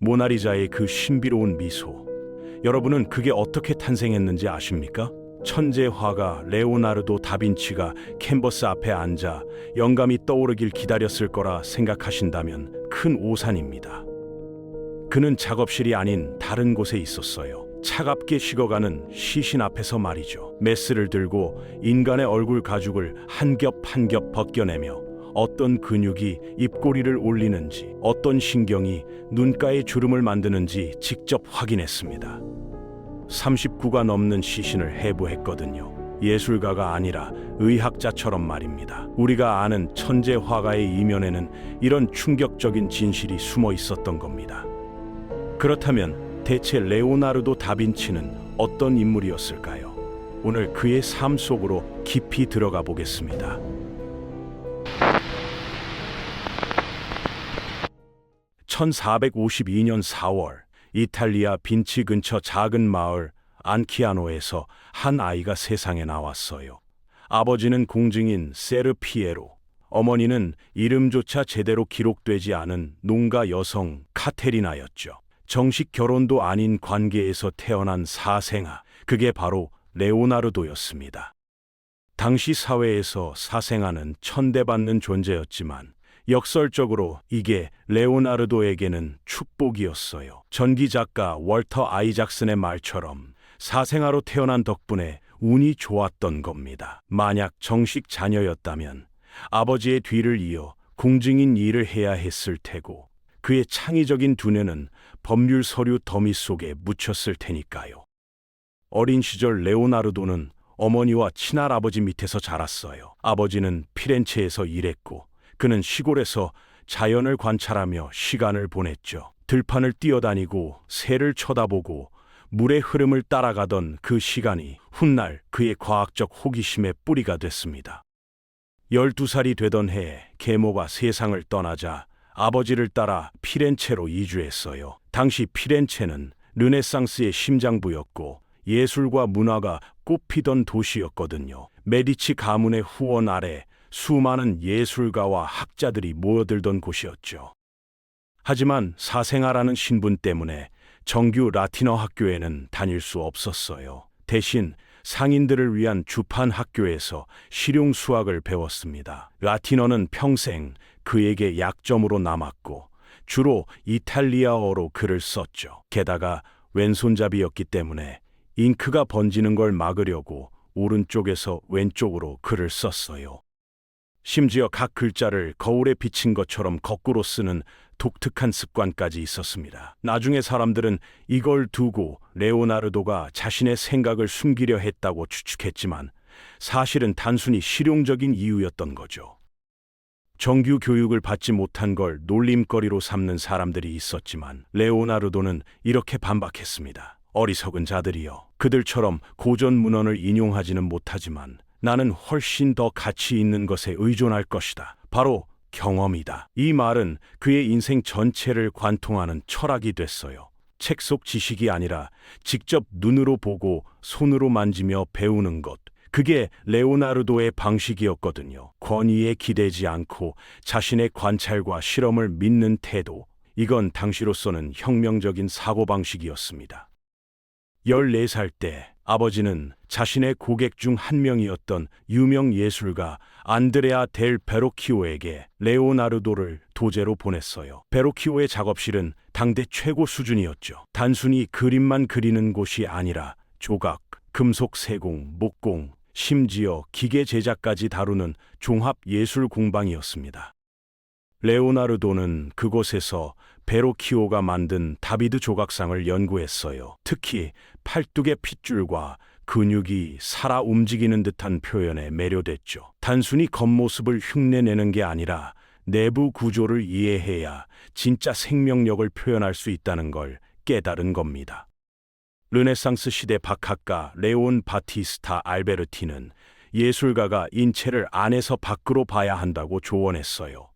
모나리자의 그 신비로운 미소. 여러분은 그게 어떻게 탄생했는지 아십니까? 천재 화가 레오나르도 다빈치가 캔버스 앞에 앉아 영감이 떠오르길 기다렸을 거라 생각하신다면 큰 오산입니다. 그는 작업실이 아닌 다른 곳에 있었어요. 차갑게 식어가는 시신 앞에서 말이죠. 메스를 들고 인간의 얼굴 가죽을 한 겹 한 겹 벗겨내며 어떤 근육이 입꼬리를 올리는지, 어떤 신경이 눈가에 주름을 만드는지 직접 확인했습니다. 39가 넘는 시신을 해부했거든요. 예술가가 아니라 의학자처럼 말입니다. 우리가 아는 천재 화가의 이면에는 이런 충격적인 진실이 숨어 있었던 겁니다. 그렇다면 대체 레오나르도 다빈치는 어떤 인물이었을까요? 오늘 그의 삶 속으로 깊이 들어가 보겠습니다. 1452년 4월 이탈리아 빈치 근처 작은 마을 안키아노에서 한 아이가 세상에 나왔어요. 아버지는 공증인 세르 피에로, 어머니는 이름조차 제대로 기록되지 않은 농가 여성 카테리나였죠. 정식 결혼도 아닌 관계에서 태어난 사생아, 그게 바로 레오나르도였습니다. 당시 사회에서 사생아는 천대받는 존재였지만 역설적으로 이게 레오나르도에게는 축복이었어요. 전기 작가 월터 아이작슨의 말처럼 사생아로 태어난 덕분에 운이 좋았던 겁니다. 만약 정식 자녀였다면 아버지의 뒤를 이어 공증인 일을 해야 했을 테고 그의 창의적인 두뇌는 법률 서류 더미 속에 묻혔을 테니까요. 어린 시절 레오나르도는 어머니와 친할아버지 밑에서 자랐어요. 아버지는 피렌체에서 일했고 그는 시골에서 자연을 관찰하며 시간을 보냈죠. 들판을 뛰어다니고 새를 쳐다보고 물의 흐름을 따라가던 그 시간이 훗날 그의 과학적 호기심의 뿌리가 됐습니다. 12살이 되던 해에 계모가 세상을 떠나자 아버지를 따라 피렌체로 이주했어요. 당시 피렌체는 르네상스의 심장부였고 예술과 문화가 꽃피던 도시였거든요. 메디치 가문의 후원 아래 수많은 예술가와 학자들이 모여들던 곳이었죠. 하지만 사생아라는 신분 때문에 정규 라틴어 학교에는 다닐 수 없었어요. 대신 상인들을 위한 주판 학교에서 실용 수학을 배웠습니다. 라틴어는 평생 그에게 약점으로 남았고 주로 이탈리아어로 글을 썼죠. 게다가 왼손잡이였기 때문에 잉크가 번지는 걸 막으려고 오른쪽에서 왼쪽으로 글을 썼어요. 심지어 각 글자를 거울에 비친 것처럼 거꾸로 쓰는 독특한 습관까지 있었습니다. 나중에 사람들은 이걸 두고 레오나르도가 자신의 생각을 숨기려 했다고 추측했지만 사실은 단순히 실용적인 이유였던 거죠. 정규 교육을 받지 못한 걸 놀림거리로 삼는 사람들이 있었지만 레오나르도는 이렇게 반박했습니다. 어리석은 자들이여, 그들처럼 고전 문헌을 인용하지는 못하지만 나는 훨씬 더 가치 있는 것에 의존할 것이다. 바로 경험이다. 이 말은 그의 인생 전체를 관통하는 철학이 됐어요. 책 속 지식이 아니라 직접 눈으로 보고 손으로 만지며 배우는 것. 그게 레오나르도의 방식이었거든요. 권위에 기대지 않고 자신의 관찰과 실험을 믿는 태도. 이건 당시로서는 혁명적인 사고방식이었습니다. 14살 때 아버지는 자신의 고객 중 한 명이었던 유명 예술가 안드레아 델 베로키오에게 레오나르도를 도제로 보냈어요. 베로키오의 작업실은 당대 최고 수준이었죠. 단순히 그림만 그리는 곳이 아니라 조각, 금속 세공, 목공, 심지어 기계 제작까지 다루는 종합 예술 공방이었습니다. 레오나르도는 그곳에서 베로키오가 만든 다비드 조각상을 연구했어요. 특히 팔뚝의 핏줄과 근육이 살아 움직이는 듯한 표현에 매료됐죠. 단순히 겉모습을 흉내내는 게 아니라 내부 구조를 이해해야 진짜 생명력을 표현할 수 있다는 걸 깨달은 겁니다. 르네상스 시대 박학가 레온 바티스타 알베르티는 예술가가 인체를 안에서 밖으로 봐야 한다고 조언했어요.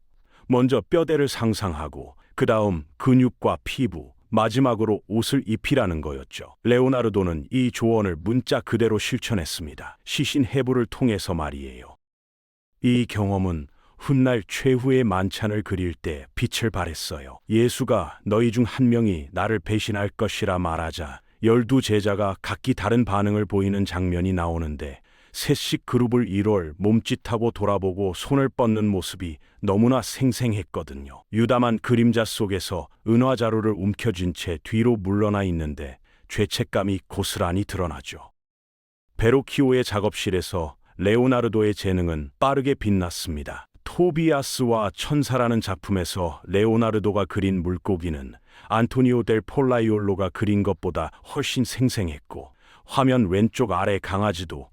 먼저 뼈대를 상상하고 그 다음 근육과 피부, 마지막으로 옷을 입히라는 거였죠. 레오나르도는 이 조언을 문자 그대로 실천했습니다. 시신 해부를 통해서 말이에요. 이 경험은 훗날 최후의 만찬을 그릴 때 빛을 발했어요. 예수가 너희 중 한 명이 나를 배신할 것이라 말하자 12 제자가 각기 다른 반응을 보이는 장면이 나오는데 셋씩 그룹을 이룰 몸짓하고 돌아보고 손을 뻗는 모습이 너무나 생생했거든요. 유다만 그림자 속에서 은화자루를 움켜쥔 채 뒤로 물러나 있는데 죄책감이 고스란히 드러나죠. 베로키오의 작업실에서 레오나르도의 재능은 빠르게 빛났습니다. 토비아스와 천사라는 작품에서 레오나르도가 그린 물고기는 안토니오 델 폴라이올로가 그린 것보다 훨씬 생생했고, 화면 왼쪽 아래 강아지도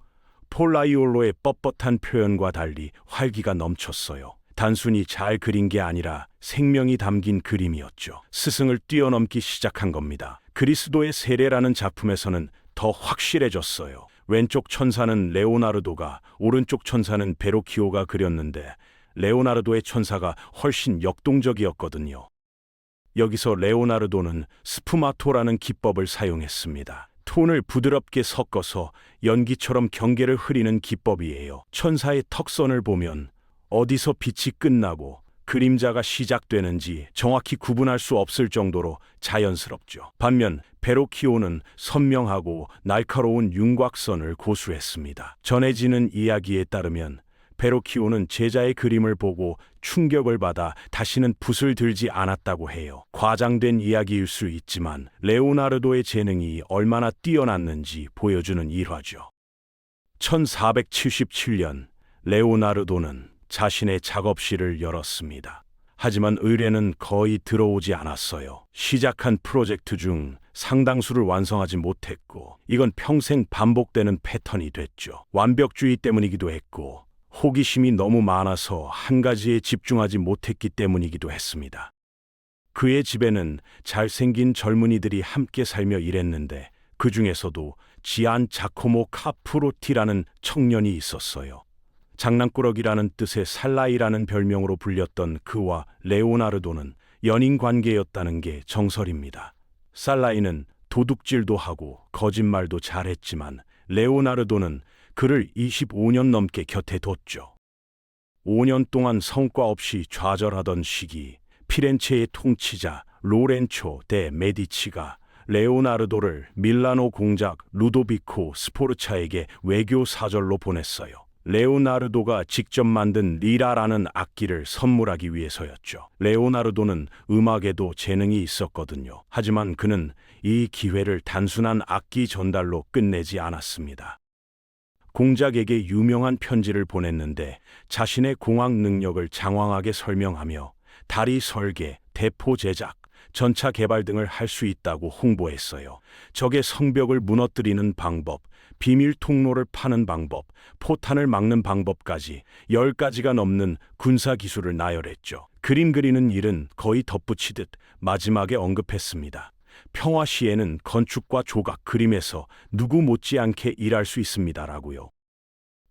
폴라이올로의 뻣뻣한 표현과 달리 활기가 넘쳤어요. 단순히 잘 그린 게 아니라 생명이 담긴 그림이었죠. 스승을 뛰어넘기 시작한 겁니다. 그리스도의 세례라는 작품에서는 더 확실해졌어요. 왼쪽 천사는 레오나르도가, 오른쪽 천사는 베로키오가 그렸는데 레오나르도의 천사가 훨씬 역동적이었거든요. 여기서 레오나르도는 스푸마토라는 기법을 사용했습니다. 톤을 부드럽게 섞어서 연기처럼 경계를 흐리는 기법이에요. 천사의 턱선을 보면 어디서 빛이 끝나고 그림자가 시작되는지 정확히 구분할 수 없을 정도로 자연스럽죠. 반면 베로키오는 선명하고 날카로운 윤곽선을 고수했습니다. 전해지는 이야기에 따르면 베로키오는 제자의 그림을 보고 충격을 받아 다시는 붓을 들지 않았다고 해요. 과장된 이야기일 수 있지만 레오나르도의 재능이 얼마나 뛰어났는지 보여주는 일화죠. 1477년 레오나르도는 자신의 작업실을 열었습니다. 하지만 의뢰는 거의 들어오지 않았어요. 시작한 프로젝트 중 상당수를 완성하지 못했고, 이건 평생 반복되는 패턴이 됐죠. 완벽주의 때문이기도 했고, 호기심이 너무 많아서 한 가지에 집중하지 못했기 때문이기도 했습니다. 그의 집에는 잘생긴 젊은이들이 함께 살며 일했는데 그 중에서도 지안 자코모 카프로티라는 청년이 있었어요. 장난꾸러기라는 뜻의 살라이라는 별명으로 불렸던 그와 레오나르도는 연인 관계였다는 게 정설입니다. 살라이는 도둑질도 하고 거짓말도 잘했지만 레오나르도는 그를 25년 넘게 곁에 뒀죠. 5년 동안 성과 없이 좌절하던 시기, 피렌체의 통치자 로렌초 데 메디치가 레오나르도를 밀라노 공작 루도비코 스포르차에게 외교 사절로 보냈어요. 레오나르도가 직접 만든 리라라는 악기를 선물하기 위해서였죠. 레오나르도는 음악에도 재능이 있었거든요. 하지만 그는 이 기회를 단순한 악기 전달로 끝내지 않았습니다. 공작에게 유명한 편지를 보냈는데 자신의 공학 능력을 장황하게 설명하며 다리 설계, 대포 제작, 전차 개발 등을 할 수 있다고 홍보했어요. 적의 성벽을 무너뜨리는 방법, 비밀 통로를 파는 방법, 포탄을 막는 방법까지 10가지가 넘는 군사 기술을 나열했죠. 그림 그리는 일은 거의 덧붙이듯 마지막에 언급했습니다. 평화 시에는 건축과 조각, 그림에서 누구 못지않게 일할 수 있습니다라고요.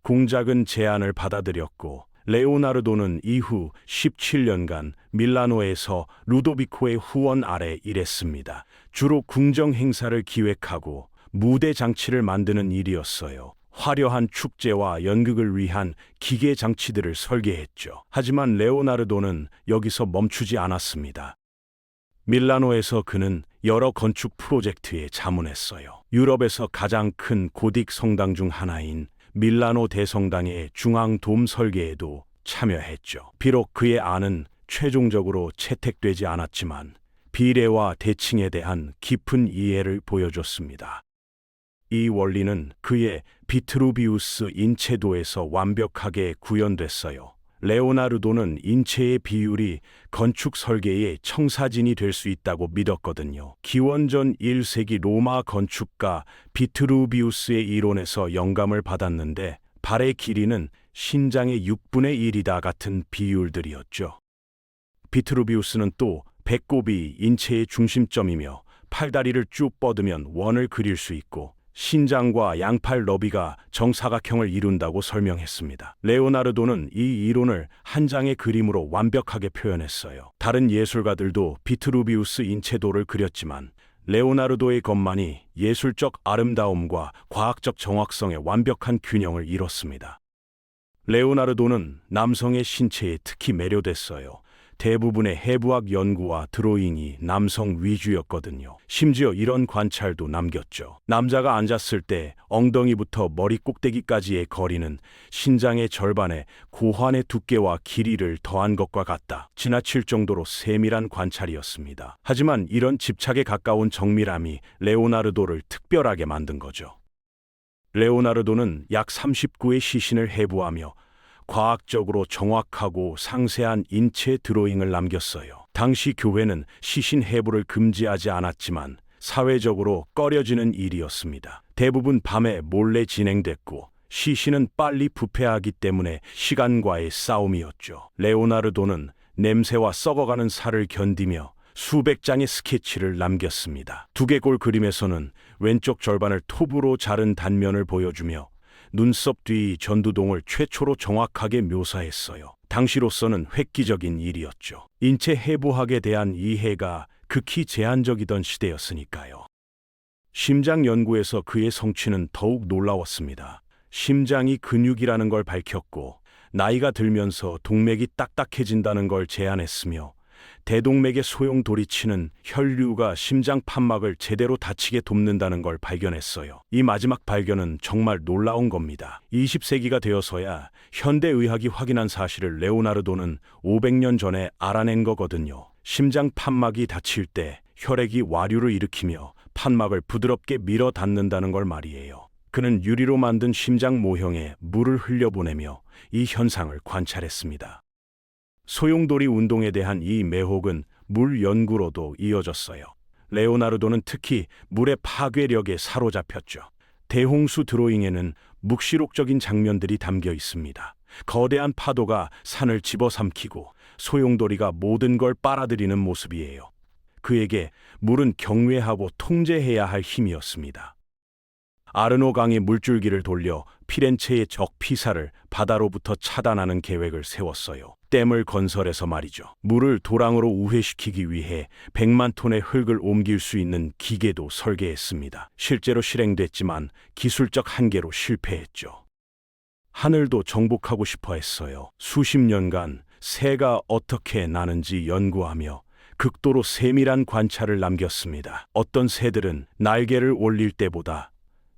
공작은 제안을 받아들였고 레오나르도는 이후 17년간 밀라노에서 루도비코의 후원 아래 일했습니다. 주로 궁정 행사를 기획하고 무대 장치를 만드는 일이었어요. 화려한 축제와 연극을 위한 기계 장치들을 설계했죠. 하지만 레오나르도는 여기서 멈추지 않았습니다. 밀라노에서 그는 여러 건축 프로젝트에 자문했어요. 유럽에서 가장 큰 고딕 성당 중 하나인 밀라노 대성당의 중앙돔 설계에도 참여했죠. 비록 그의 안은 최종적으로 채택되지 않았지만 비례와 대칭에 대한 깊은 이해를 보여줬습니다. 이 원리는 그의 비트루비우스 인체도에서 완벽하게 구현됐어요. 레오나르도는 인체의 비율이 건축 설계의 청사진이 될 수 있다고 믿었거든요. 기원전 1세기 로마 건축가 비트루비우스의 이론에서 영감을 받았는데 발의 길이는 신장의 6분의 1이다 같은 비율들이었죠. 비트루비우스는 또 배꼽이 인체의 중심점이며 팔다리를 쭉 뻗으면 원을 그릴 수 있고 신장과 양팔 너비가 정사각형을 이룬다고 설명했습니다. 레오나르도는 이 이론을 한 장의 그림으로 완벽하게 표현했어요. 다른 예술가들도 비트루비우스 인체도를 그렸지만 레오나르도의 것만이 예술적 아름다움과 과학적 정확성의 완벽한 균형을 이뤘습니다. 레오나르도는 남성의 신체에 특히 매료됐어요. 대부분의 해부학 연구와 드로잉이 남성 위주였거든요. 심지어 이런 관찰도 남겼죠. 남자가 앉았을 때 엉덩이부터 머리 꼭대기까지의 거리는 신장의 절반에 고환의 두께와 길이를 더한 것과 같다. 지나칠 정도로 세밀한 관찰이었습니다. 하지만 이런 집착에 가까운 정밀함이 레오나르도를 특별하게 만든 거죠. 레오나르도는 약 39의 시신을 해부하며 과학적으로 정확하고 상세한 인체 드로잉을 남겼어요. 당시 교회는 시신 해부를 금지하지 않았지만 사회적으로 꺼려지는 일이었습니다. 대부분 밤에 몰래 진행됐고 시신은 빨리 부패하기 때문에 시간과의 싸움이었죠. 레오나르도는 냄새와 썩어가는 살을 견디며 수백 장의 스케치를 남겼습니다. 두개골 그림에서는 왼쪽 절반을 톱으로 자른 단면을 보여주며 눈썹 뒤 전두동을 최초로 정확하게 묘사했어요. 당시로서는 획기적인 일이었죠. 인체 해부학에 대한 이해가 극히 제한적이던 시대였으니까요. 심장 연구에서 그의 성취는 더욱 놀라웠습니다. 심장이 근육이라는 걸 밝혔고 나이가 들면서 동맥이 딱딱해진다는 걸 제안했으며 대동맥의 소용돌이치는 혈류가 심장 판막을 제대로 닫히게 돕는다는 걸 발견했어요. 이 마지막 발견은 정말 놀라운 겁니다. 20세기가 되어서야 현대의학이 확인한 사실을 레오나르도는 500년 전에 알아낸 거거든요. 심장 판막이 닫힐 때 혈액이 와류를 일으키며 판막을 부드럽게 밀어 닫는다는 걸 말이에요. 그는 유리로 만든 심장 모형에 물을 흘려보내며 이 현상을 관찰했습니다. 소용돌이 운동에 대한 이 매혹은 물 연구로도 이어졌어요. 레오나르도는 특히 물의 파괴력에 사로잡혔죠. 대홍수 드로잉에는 묵시록적인 장면들이 담겨 있습니다. 거대한 파도가 산을 집어삼키고 소용돌이가 모든 걸 빨아들이는 모습이에요. 그에게 물은 경외하고 통제해야 할 힘이었습니다. 아르노 강의 물줄기를 돌려 피렌체의 적 피사를 바다로부터 차단하는 계획을 세웠어요. 댐을 건설해서 말이죠. 물을 도랑으로 우회시키기 위해 100만 톤의 흙을 옮길 수 있는 기계도 설계했습니다. 실제로 실행됐지만 기술적 한계로 실패했죠. 하늘도 정복하고 싶어 했어요. 수십 년간 새가 어떻게 나는지 연구하며 극도로 세밀한 관찰을 남겼습니다. 어떤 새들은 날개를 올릴 때보다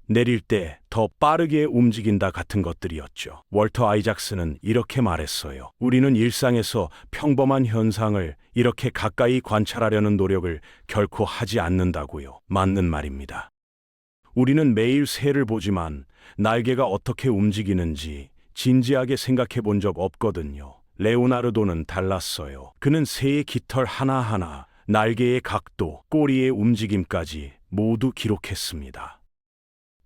내릴 때 더 빠르게 움직인다 같은 것들이었죠. 월터 아이작스는 이렇게 말했어요. 우리는 일상에서 평범한 현상을 이렇게 가까이 관찰하려는 노력을 결코 하지 않는다고요. 맞는 말입니다. 우리는 매일 새를 보지만 날개가 어떻게 움직이는지 진지하게 생각해 본 적 없거든요. 레오나르도는 달랐어요. 그는 새의 깃털 하나하나, 날개의 각도, 꼬리의 움직임까지 모두 기록했습니다.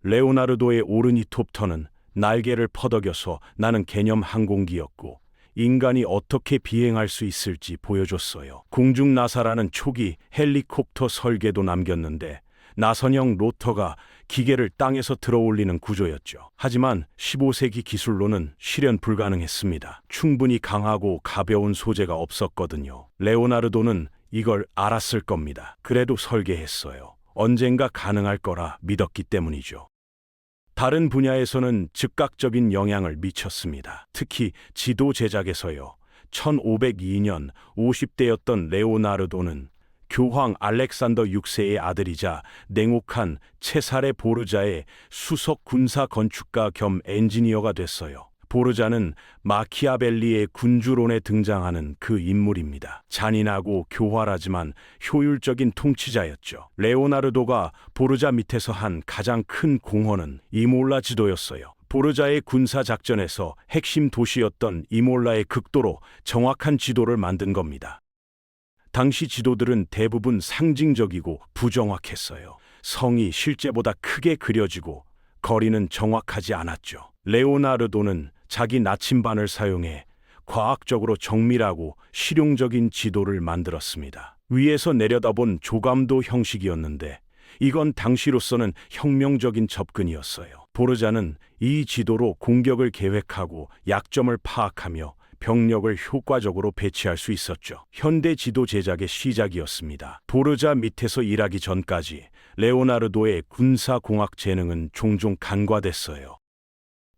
레오나르도의 오르니톱터는 날개를 퍼덕여서 나는 개념 항공기였고 인간이 어떻게 비행할 수 있을지 보여줬어요. 공중나사라는 초기 헬리콥터 설계도 남겼는데 나선형 로터가 기계를 땅에서 들어올리는 구조였죠. 하지만 15세기 기술로는 실현 불가능했습니다. 충분히 강하고 가벼운 소재가 없었거든요. 레오나르도는 이걸 알았을 겁니다. 그래도 설계했어요. 언젠가 가능할 거라 믿었기 때문이죠. 다른 분야에서는 즉각적인 영향을 미쳤습니다. 특히 지도 제작에서요. 1502년 50대였던 레오나르도는 교황 알렉산더 6세의 아들이자 냉혹한 체사레 보르자의 수석 군사 건축가 겸 엔지니어가 됐어요. 보르자는 마키아벨리의 군주론에 등장하는 그 인물입니다. 잔인하고 교활하지만 효율적인 통치자였죠. 레오나르도가 보르자 밑에서 한 가장 큰 공헌은 이몰라 지도였어요. 보르자의 군사작전에서 핵심 도시였던 이몰라의 극도로 정확한 지도를 만든 겁니다. 당시 지도들은 대부분 상징적이고 부정확했어요. 성이 실제보다 크게 그려지고 거리는 정확하지 않았죠. 레오나르도는 자기 나침반을 사용해 과학적으로 정밀하고 실용적인 지도를 만들었습니다. 위에서 내려다본 조감도 형식이었는데 이건 당시로서는 혁명적인 접근이었어요. 보르자는 이 지도로 공격을 계획하고 약점을 파악하며 병력을 효과적으로 배치할 수 있었죠. 현대 지도 제작의 시작이었습니다. 보르자 밑에서 일하기 전까지 레오나르도의 군사공학 재능은 종종 간과됐어요.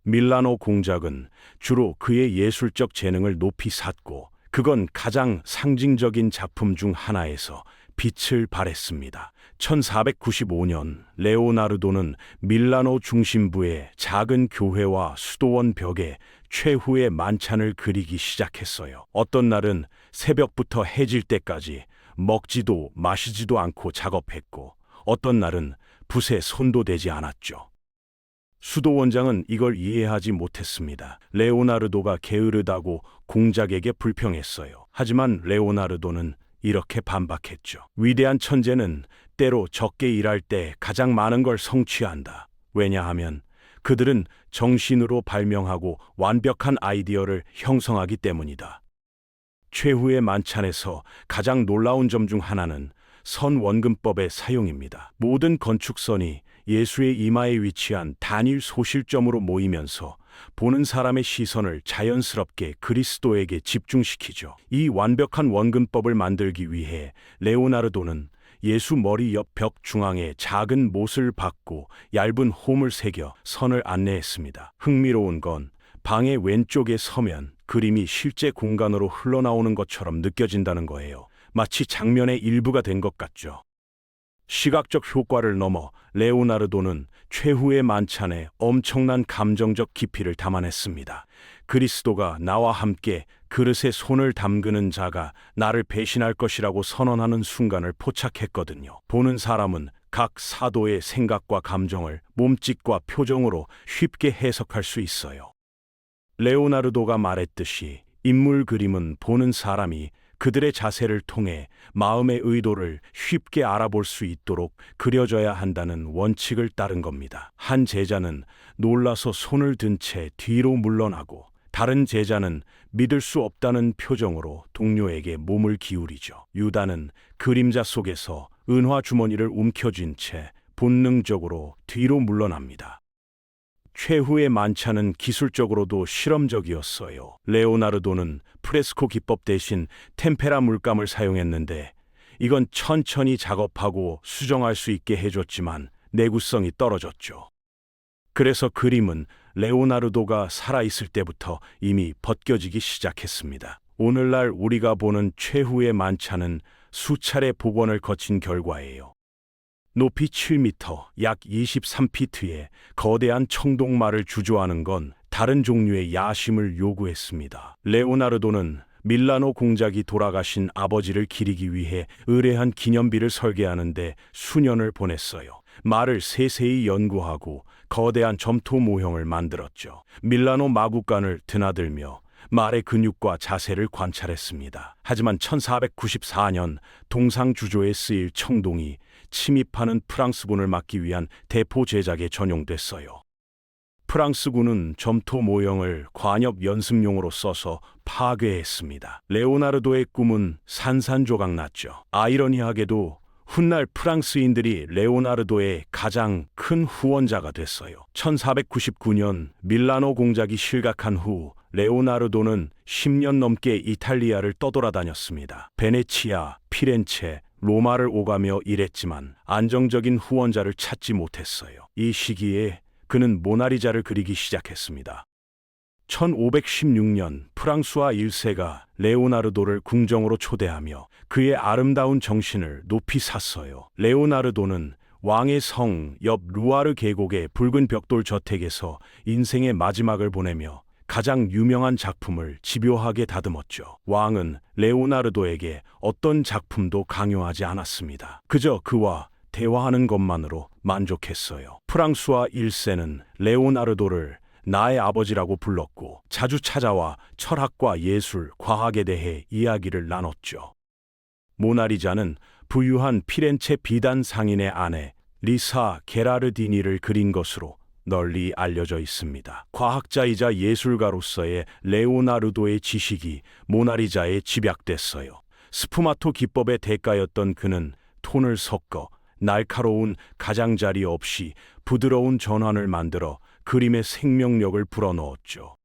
밀라노 공작은 주로 그의 예술적 재능을 높이 샀고, 그건 가장 상징적인 작품 중 하나에서 빛을 발했습니다. 1495년 레오나르도는 밀라노 중심부의 작은 교회와 수도원 벽에 최후의 만찬을 그리기 시작했어요. 어떤 날은 새벽부터 해질 때까지 먹지도 마시지도 않고 작업했고, 어떤 날은 붓에 손도 대지 않았죠. 수도 원장은 이걸 이해하지 못했습니다. 레오나르도가 게으르다고 공작에게 불평했어요. 하지만 레오나르도는 이렇게 반박했죠. 위대한 천재는 때로 적게 일할 때 가장 많은 걸 성취한다. 왜냐하면 그들은 정신으로 발명하고 완벽한 아이디어를 형성하기 때문이다. 최후의 만찬에서 가장 놀라운 점 중 하나는 선원근법의 사용입니다. 모든 건축선이 예수의 이마에 위치한 단일 소실점으로 모이면서 보는 사람의 시선을 자연스럽게 그리스도에게 집중시키죠. 이 완벽한 원근법을 만들기 위해 레오나르도는 예수 머리 옆 벽 중앙에 작은 못을 박고 얇은 홈을 새겨 선을 안내했습니다. 흥미로운 건 방의 왼쪽에 서면 그림이 실제 공간으로 흘러나오는 것처럼 느껴진다는 거예요. 마치 장면의 일부가 된 것 같죠. 시각적 효과를 넘어 레오나르도는 최후의 만찬에 엄청난 감정적 깊이를 담아냈습니다. 그리스도가 나와 함께 그릇에 손을 담그는 자가 나를 배신할 것이라고 선언하는 순간을 포착했거든요. 보는 사람은 각 사도의 생각과 감정을 몸짓과 표정으로 쉽게 해석할 수 있어요. 레오나르도가 말했듯이 인물 그림은 보는 사람이 그들의 자세를 통해 마음의 의도를 쉽게 알아볼 수 있도록 그려져야 한다는 원칙을 따른 겁니다. 한 제자는 놀라서 손을 든 채 뒤로 물러나고, 다른 제자는 믿을 수 없다는 표정으로 동료에게 몸을 기울이죠. 유다는 그림자 속에서 은화 주머니를 움켜쥔 채 본능적으로 뒤로 물러납니다. 최후의 만찬은 기술적으로도 실험적이었어요. 레오나르도는 프레스코 기법 대신 템페라 물감을 사용했는데, 이건 천천히 작업하고 수정할 수 있게 해줬지만 내구성이 떨어졌죠. 그래서 그림은 레오나르도가 살아있을 때부터 이미 벗겨지기 시작했습니다. 오늘날 우리가 보는 최후의 만찬은 수차례 복원을 거친 결과예요. 높이 7m, 약 23피트의 거대한 청동말을 주조하는 건 다른 종류의 야심을 요구했습니다. 레오나르도는 밀라노 공작이 돌아가신 아버지를 기리기 위해 의뢰한 기념비를 설계하는데 수년을 보냈어요. 말을 세세히 연구하고 거대한 점토 모형을 만들었죠. 밀라노 마구간을 드나들며 말의 근육과 자세를 관찰했습니다. 하지만 1494년 동상주조에 쓰일 청동이 침입하는 프랑스군을 막기 위한 대포 제작에 전용됐어요. 프랑스군은 점토 모형을 관역 연습용으로 써서 파괴했습니다. 레오나르도의 꿈은 산산조각 났죠. 아이러니하게도 훗날 프랑스인들이 레오나르도의 가장 큰 후원자가 됐어요. 1499년 밀라노 공작이 실각한 후 레오나르도는 10년 넘게 이탈리아를 떠돌아다녔습니다. 베네치아, 피렌체, 로마를 오가며 일했지만 안정적인 후원자를 찾지 못했어요. 이 시기에 그는 모나리자를 그리기 시작했습니다. 1516년 프랑수아 1세가 레오나르도를 궁정으로 초대하며 그의 아름다운 정신을 높이 샀어요. 레오나르도는 왕의 성 옆 루아르 계곡의 붉은 벽돌 저택에서 인생의 마지막을 보내며 가장 유명한 작품을 집요하게 다듬었죠. 왕은 레오나르도에게 어떤 작품도 강요하지 않았습니다. 그저 그와 대화하는 것만으로 만족했어요. 프랑수아 1세는 레오나르도를 나의 아버지라고 불렀고 자주 찾아와 철학과 예술, 과학에 대해 이야기를 나눴죠. 모나리자는 부유한 피렌체 비단 상인의 아내 리사 게라르디니를 그린 것으로 널리 알려져 있습니다. 과학자이자 예술가로서의 레오나르도의 지식이 모나리자에 집약됐어요. 스푸마토 기법의 대가였던 그는 톤을 섞어 날카로운 가장자리 없이 부드러운 전환을 만들어 그림의 생명력을 불어넣었죠.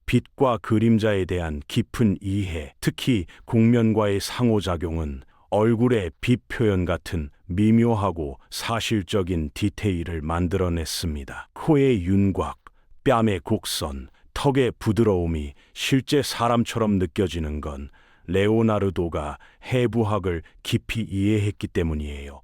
빛과 그림자에 대한 깊은 이해, 특히 곡면과의 상호작용은 얼굴의 빛 표현 같은 미묘하고 사실적인 디테일을 만들어냈습니다. 코의 윤곽, 뺨의 곡선, 턱의 부드러움이 실제 사람처럼 느껴지는 건 레오나르도가 해부학을 깊이 이해했기 때문이에요.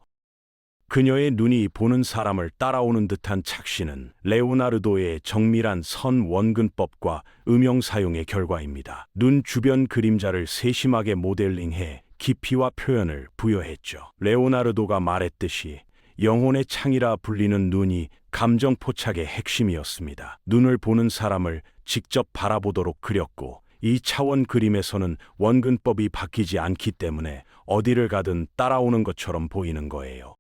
그녀의 눈이 보는 사람을 따라오는 듯한 착시는 레오나르도의 정밀한 선 원근법과 음영 사용의 결과입니다. 눈 주변 그림자를 세심하게 모델링해 깊이와 표현을 부여했죠. 레오나르도가 말했듯이 영혼의 창이라 불리는 눈이 감정 포착의 핵심이었습니다. 눈을 보는 사람을 직접 바라보도록 그렸고, 이 차원 그림에서는 원근법이 바뀌지 않기 때문에 어디를 가든 따라오는 것처럼 보이는 거예요.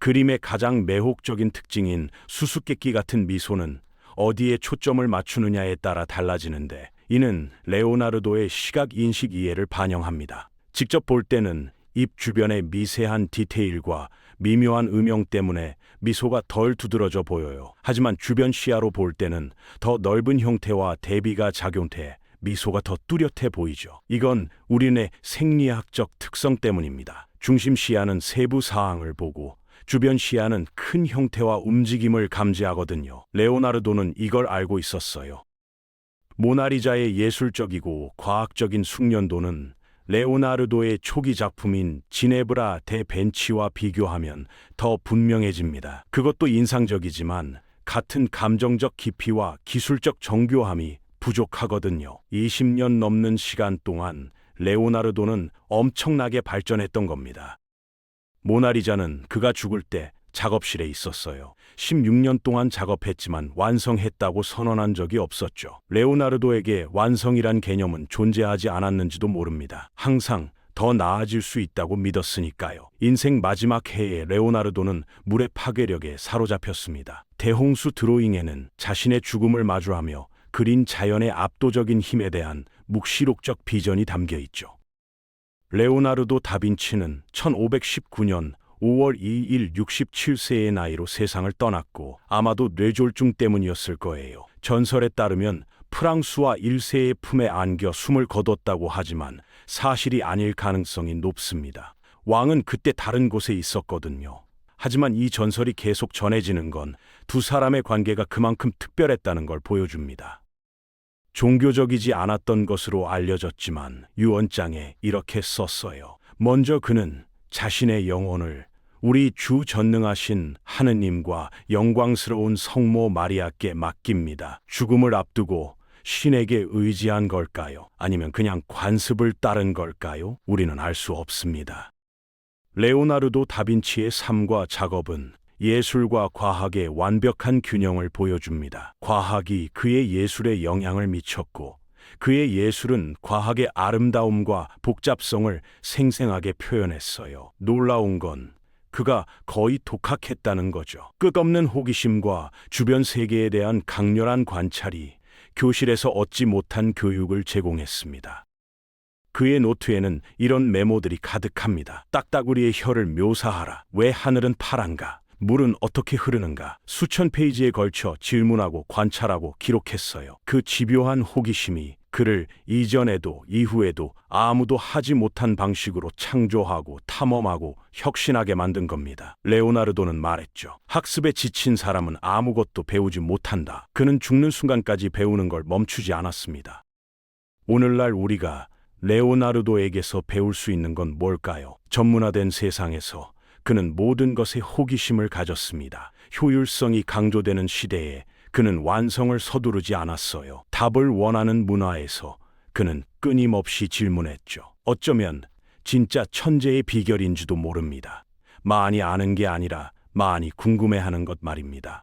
그림의 가장 매혹적인 특징인 수수께끼 같은 미소는 어디에 초점을 맞추느냐에 따라 달라지는데, 이는 레오나르도의 시각 인식 이해를 반영합니다. 직접 볼 때는 입 주변의 미세한 디테일과 미묘한 음영 때문에 미소가 덜 두드러져 보여요. 하지만 주변 시야로 볼 때는 더 넓은 형태와 대비가 작용돼 미소가 더 뚜렷해 보이죠. 이건 우리의 생리학적 특성 때문입니다. 중심 시야는 세부 사항을 보고 주변 시야는 큰 형태와 움직임을 감지하거든요. 레오나르도는 이걸 알고 있었어요. 모나리자의 예술적이고 과학적인 숙련도는 레오나르도의 초기 작품인 지네브라 데 벤치와 비교하면 더 분명해집니다. 그것도 인상적이지만 같은 감정적 깊이와 기술적 정교함이 부족하거든요. 20년 넘는 시간 동안 레오나르도는 엄청나게 발전했던 겁니다. 모나리자는 그가 죽을 때 작업실에 있었어요. 16년 동안 작업했지만 완성했다고 선언한 적이 없었죠. 레오나르도에게 완성이란 개념은 존재하지 않았는지도 모릅니다. 항상 더 나아질 수 있다고 믿었으니까요. 인생 마지막 해에 레오나르도는 물의 파괴력에 사로잡혔습니다. 대홍수 드로잉에는 자신의 죽음을 마주하며 그린 자연의 압도적인 힘에 대한 묵시록적 비전이 담겨 있죠. 레오나르도 다빈치는 1519년 5월 2일 67세의 나이로 세상을 떠났고, 아마도 뇌졸중 때문이었을 거예요. 전설에 따르면 프랑스와 1세의 품에 안겨 숨을 거뒀다고 하지만 사실이 아닐 가능성이 높습니다. 왕은 그때 다른 곳에 있었거든요. 하지만 이 전설이 계속 전해지는 건 두 사람의 관계가 그만큼 특별했다는 걸 보여줍니다. 종교적이지 않았던 것으로 알려졌지만 유언장에 이렇게 썼어요. 먼저 그는 자신의 영혼을 우리 주 전능하신 하느님과 영광스러운 성모 마리아께 맡깁니다. 죽음을 앞두고 신에게 의지한 걸까요? 아니면 그냥 관습을 따른 걸까요? 우리는 알 수 없습니다. 레오나르도 다빈치의 삶과 작업은 예술과 과학의 완벽한 균형을 보여줍니다. 과학이 그의 예술에 영향을 미쳤고, 그의 예술은 과학의 아름다움과 복잡성을 생생하게 표현했어요. 놀라운 건 그가 거의 독학했다는 거죠. 끝없는 호기심과 주변 세계에 대한 강렬한 관찰이 교실에서 얻지 못한 교육을 제공했습니다. 그의 노트에는 이런 메모들이 가득합니다. 딱따구리의 혀를 묘사하라. 왜 하늘은 파란가? 물은 어떻게 흐르는가? 수천 페이지에 걸쳐 질문하고 관찰하고 기록했어요. 그 집요한 호기심이 그를 이전에도 이후에도 아무도 하지 못한 방식으로 창조하고 탐험하고 혁신하게 만든 겁니다. 레오나르도는 말했죠. 학습에 지친 사람은 아무것도 배우지 못한다. 그는 죽는 순간까지 배우는 걸 멈추지 않았습니다. 오늘날 우리가 레오나르도에게서 배울 수 있는 건 뭘까요? 전문화된 세상에서 그는 모든 것에 호기심을 가졌습니다. 효율성이 강조되는 시대에 그는 완성을 서두르지 않았어요. 답을 원하는 문화에서 그는 끊임없이 질문했죠. 어쩌면 진짜 천재의 비결인지도 모릅니다. 많이 아는 게 아니라 많이 궁금해하는 것 말입니다.